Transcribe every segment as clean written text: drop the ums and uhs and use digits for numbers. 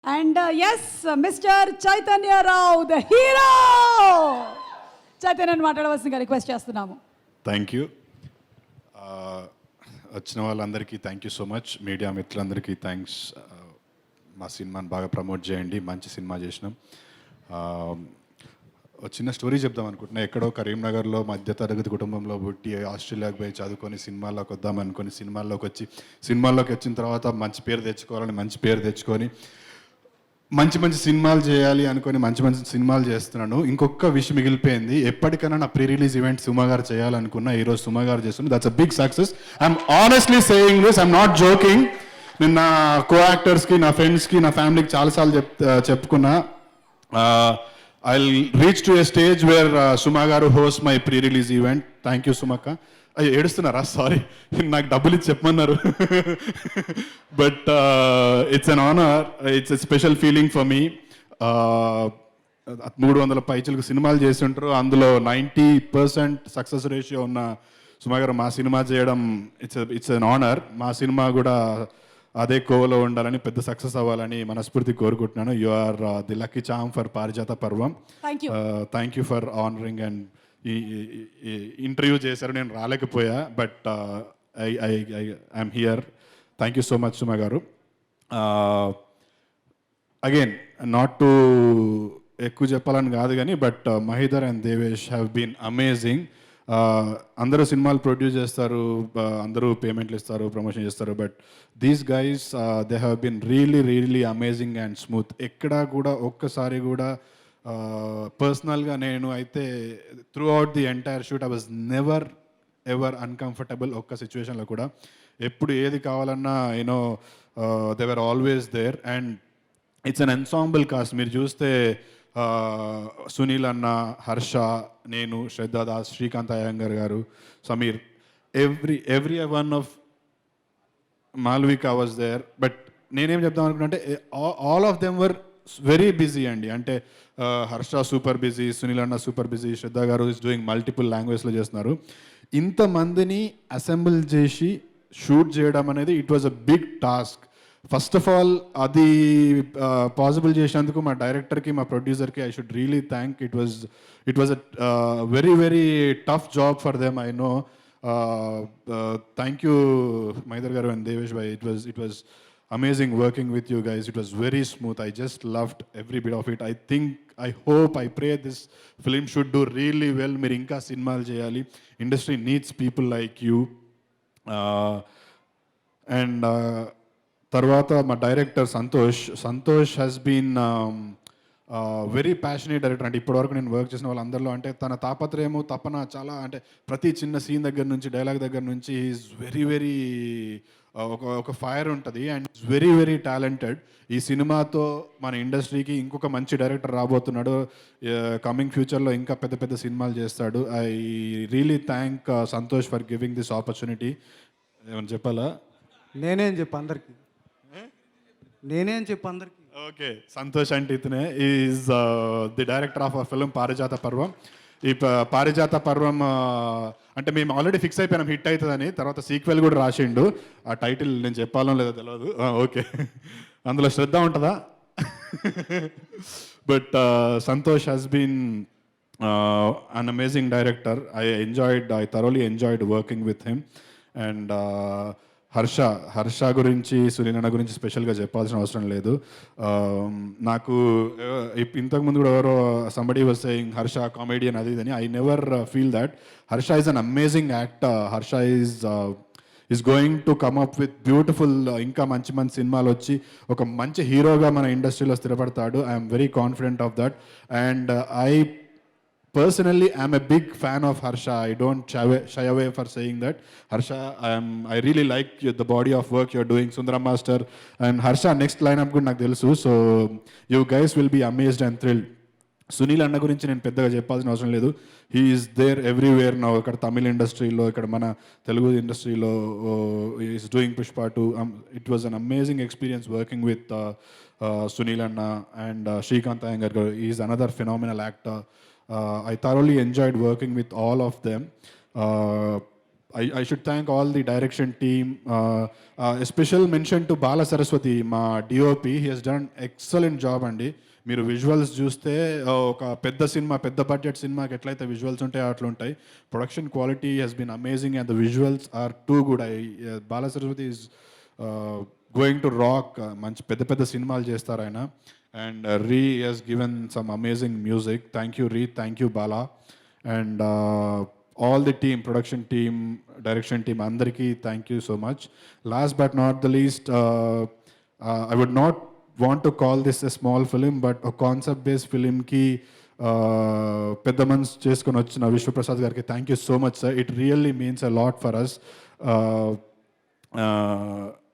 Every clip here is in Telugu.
And yes, Mr. Chaitanya Rao, the hero! చైతన్యని మాట్లాడవలసిందిగా రిక్వెస్ట్ చేస్తున్నాము. Thank you. వచ్చిన వాళ్ళందరికీ thank you so much. Media మిత్రులందరికీ థ్యాంక్స్. మా సినిమాని బాగా ప్రమోట్ చేయండి. మంచి సినిమా చేసినాం. చిన్న స్టోరీ చెప్దాం అనుకుంటున్నా. ఎక్కడో కరీంనగర్లో మధ్యతరగతి కుటుంబంలో పుట్టి ఆస్ట్రేలియాకి పోయి చదువుకొని సినిమాల్లోకి వద్దాం అనుకొని సినిమాల్లోకి వచ్చిన తర్వాత మంచి పేరు తెచ్చుకొని మంచి సినిమాలు చేయాలి అనుకొని మంచి సినిమాలు చేస్తున్నాను. ఇంకొక విషయం మిగిలిపోయింది. ఎప్పటికైనా నా ప్రీ రిలీజ్ ఈవెంట్ సుమా గారు చేయాలనుకున్నా. ఈరోజు సుమా గారు చేస్తున్నారు. That's a big success. I'm honestly saying this, I'm not joking. నేను నా కో యాక్టర్స్కి, నా ఫ్రెండ్స్కి, నా ఫ్యామిలీకి చాలాసార్లు చెప్పుకున్నా. I reach to a stage where Suma garu host my pre release event. Thank you సుమక్క. ఏడుస్తున్నారా? సారీ, నాకు డబ్బులు ఇచ్చి చెప్పమన్నారు. But it's an honour, it's a special feeling for me. 300 పైచలకు సినిమాలు చేసి ఉంటారు. అందులో 90% సక్సెస్ రేషియో ఉన్న సుమా గారు మా సినిమా చేయడం ఇట్స్ అన్ ఆనర్. మా సినిమా కూడా అదే కోవలో ఉండాలని, పెద్ద సక్సెస్ అవ్వాలని మనస్ఫూర్తి కోరుకుంటున్నాను. You are the lucky charm for Parijata Parvam. Thank you for honouring and ఈ ఇంటర్వ్యూ చేశారు. నేను రాలేకపోయా, but I'm here. Thank you so much Suma garu. Again, not to ఎక్కువ చెప్పాలని కాదు కానీ, but Mahidhar and Devesh have been amazing. అందరూ సినిమాలు ప్రొడ్యూస్ చేస్తారు, అందరూ పేమెంట్లు ఇస్తారు, ప్రమోషన్ చేస్తారు, but these guys they have been really amazing and smooth. ఎక్కడా కూడా ఒక్కసారి కూడా పర్సనల్గా నేను అయితే throughout the entire shoot I was never ever uncomfortable. ఒక్క సిచ్యువేషన్లో కూడా ఎప్పుడు ఏది కావాలన్నా you know they were always there. And it's an ensemble cast. మీరు చూస్తే సునీల్ అన్న, హర్ష, నేను, Shraddha Das, Srikanth Iyengar garu, Sameer, every one of Malvika was there. But నేనేం చెప్దాం అనుకున్నా అంటే all of them were very busy అండి. అంటే హర్ష సూపర్ బిజీ, సునీల్ అన్న సూపర్ బిజీ, శ్రద్ధ గారు ఈస్ డూయింగ్ మల్టిపుల్ లాంగ్వేజ్లో చేస్తున్నారు. ఇంతమందిని అసెంబుల్ చేసి షూట్ చేయడం అనేది it was a big task. First of all అది పాసిబుల్ చేసినందుకు మా డైరెక్టర్కి, మా ప్రొడ్యూసర్కి I should really thank. It was a very tough job for them, I know. Thank you Mahidhar garu and Devesh bhai. It was amazing working with you guys. It was very smooth. I just loved every bit of it. I hope, I pray this film should do really well. Meer inka cinemalu cheyali. Industry needs people like you. And tarvata ma director Santosh has been very passionate director. అంటే ఇప్పటివరకు నేను వర్క్ చేసిన వాళ్ళందరిలో అంటే తన తాపత్రయము, తపన చాలా, అంటే ప్రతి చిన్న సీన్ దగ్గర నుంచి, డైలాగ్ దగ్గర నుంచి ఈజ్ వెరీ ఒక ఫైర్ ఉంటుంది. And is very talented. ఈ సినిమాతో మన ఇండస్ట్రీకి ఇంకొక మంచి డైరెక్టర్ రాబోతున్నాడు. కమింగ్ ఫ్యూచర్లో ఇంకా పెద్ద సినిమాలు చేస్తాడు. I really thank Santosh for giving this opportunity. ఏమని చెప్పాలా? నేనేం చెప్పు అందరికి. ఓకే, సంతోష్ అంటే ఇతనే is the director of a film పారిజాత పర్వం. ఈ పారిజాత పర్వం అంటే మేము ఆల్రెడీ ఫిక్స్ అయిపోయినాం హిట్ అవుతుందని. తర్వాత సీక్వెల్ కూడా రాసిండు. ఆ టైటిల్ నేను చెప్పాలో లేదో తెలియదు. ఓకే, అందులో శ్రద్ధ ఉంటుందా? But Santosh has been an amazing director. I thoroughly enjoyed working with him. And Harsha గురించి, సునీల్ గురించి స్పెషల్గా చెప్పాల్సిన అవసరం లేదు. నాకు ఇంతకుముందు కూడా ఎవరో somebody was saying Harsha comedian అది ఇదని. I never feel that. Harsha is an amazing actor. Harsha is going to come up with beautiful, ఇంకా మంచి సినిమాలు వచ్చి ఒక మంచి హీరోగా మన ఇండస్ట్రీలో స్థిరపడతాడు. I'm very confident of that. And personally, I'm a big fan of Harsha. I don't shy away for saying that. Harsha, I really like the body of work you're doing, Sundaram Master and Harsha. Next lineup good నాకు తెలుసు. So you guys will be amazed and thrilled. Sunil అన్న గురించి నేను పెద్దగా చెప్పాల్సిన అవసరం లేదు. He is there everywhere now. ఇక్కడ తమిళ ఇండస్ట్రీలో, ఇక్కడ మన తెలుగు ఇండస్ట్రీలో is doing Pushpa 2. It was an amazing experience working with Sunil అన్న and Srikanth Iyengar garu. Is another phenomenal actor. I thoroughly enjoyed working with all of them. I should thank all the direction team. A special mention to Bala Saraswati, మా DOP. He has done excellent job అండి. మీరు విజువల్స్ చూస్తే ఒక పెద్ద సినిమా, పెద్ద బడ్జెట్ సినిమాకి ఎట్లయితే విజువల్స్ ఉంటాయో అట్లా ఉంటాయి. Production quality has been amazing and the visuals are too good. Bala Saraswathi is going to rock. మంచి పెద్ద పెద్ద సినిమాలు చేస్తారు ఆయన. And Ree has given some amazing music. Thank you Ree, thank you Bala. And all the team, production team, direction team, andarki thank you so much. Last but not the least, I would not want to call this a small film, but a concept based film ki పెద్ద మనసు చేసుకొని వచ్చిన విశ్వప్రసాద్ గారికి thank you so much sir. It really means a lot for us.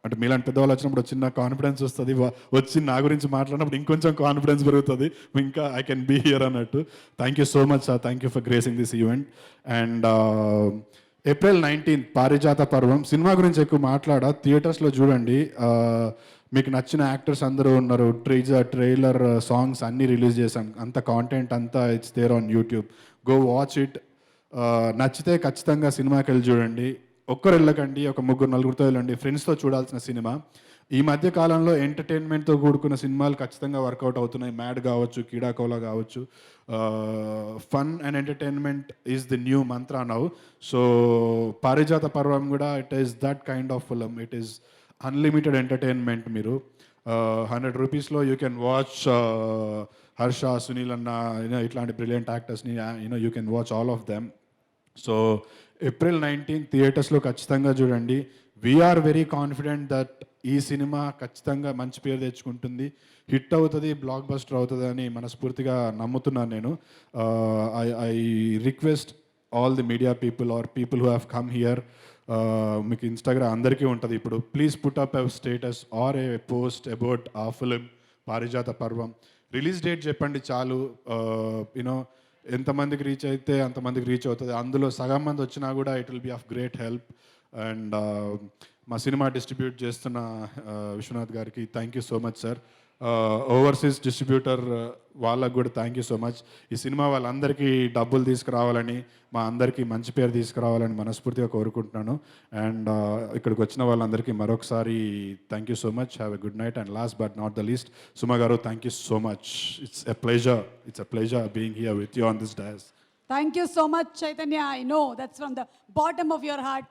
అంటే మీలాంటి పెద్దవాళ్ళు వచ్చినప్పుడు చిన్న కాన్ఫిడెన్స్ వస్తుంది, వచ్చి నా గురించి మాట్లాడినప్పుడు ఇంకొంచెం కాన్ఫిడెన్స్ పెరుగుతుంది, ఇంకా ఐ కెన్ బీ హియర్ అన్నట్టు. Thank you so much sir, thank you for gracing this event. And April 19th పారిజాత పర్వం సినిమా గురించి ఎక్కువ మాట్లాడా, థియేటర్స్లో చూడండి. మీకు నచ్చిన యాక్టర్స్ అందరూ ఉన్నారు. ట్రైలర్ సాంగ్స్ అన్నీ రిలీజ్ చేశాం, అంత కాంటెంట్ అంతా it's there on YouTube. Go watch it. నచ్చితే ఖచ్చితంగా సినిమాకి వెళ్ళి చూడండి. ఒక్కరు వెళ్ళకండి, ఒక ముగ్గురు నలుగురితో వెళ్ళండి. ఫ్రెండ్స్తో చూడాల్సిన సినిమా. ఈ మధ్య కాలంలో ఎంటర్టైన్మెంట్తో కూడుకున్న సినిమాలు ఖచ్చితంగా వర్కౌట్ అవుతున్నాయి. మ్యాడ్ కావచ్చు, కీడాకోలా కావచ్చు. Fun and entertainment is the new mantra now. So Parijata Parvam కూడా it is that kind of film. It is unlimited entertainment. మీరు 100 రూపీస్లో you can watch Harsha, Sunil అన్న, ఇట్లాంటి బ్రిలియంట్ యాక్టర్స్ని you can watch all of them. So April 19th థియేటర్స్లో ఖచ్చితంగా చూడండి. వీఆర్ వెరీ కాన్ఫిడెంట్ దట్ ఈ సినిమా ఖచ్చితంగా మంచి పేరు తెచ్చుకుంటుంది, హిట్ అవుతుంది, బ్లాక్ బస్టర్ అవుతుంది అని మనస్ఫూర్తిగా నమ్ముతున్నాను నేను. I request all the media people or people who have come here, మీకు ఇన్స్టాగ్రామ్ అందరికీ ఉంటుంది ఇప్పుడు, please put up a status or a post about a film Parijatha Parvam. Release date చెప్పండి చాలు. యూనో ఎంతమందికి రీచ్ అయితే అంతమందికి రీచ్ అవుతుంది. అందులో సగం మంది వచ్చినా కూడా it will be of great help. And మా సినిమా డిస్ట్రిబ్యూట్ చేస్తున్న విశ్వనాథ్ గారికి thank you so much sir. Overseas distributor వాళ్ళకు కూడా థ్యాంక్ యూ సో మచ్. ఈ సినిమా వాళ్ళందరికీ డబ్బులు తీసుకురావాలని, మా అందరికీ మంచి పేరు తీసుకురావాలని మనస్ఫూర్తిగా కోరుకుంటున్నాను. అండ్ ఇక్కడికి వచ్చిన వాళ్ళందరికీ మరొకసారి thank you so much. Have a good night. And last but not the least, Suma garu thank you so much. It's a pleasure being here with you on this dais. Thank you so much, Chaitanya. I know that's from the bottom of your heart.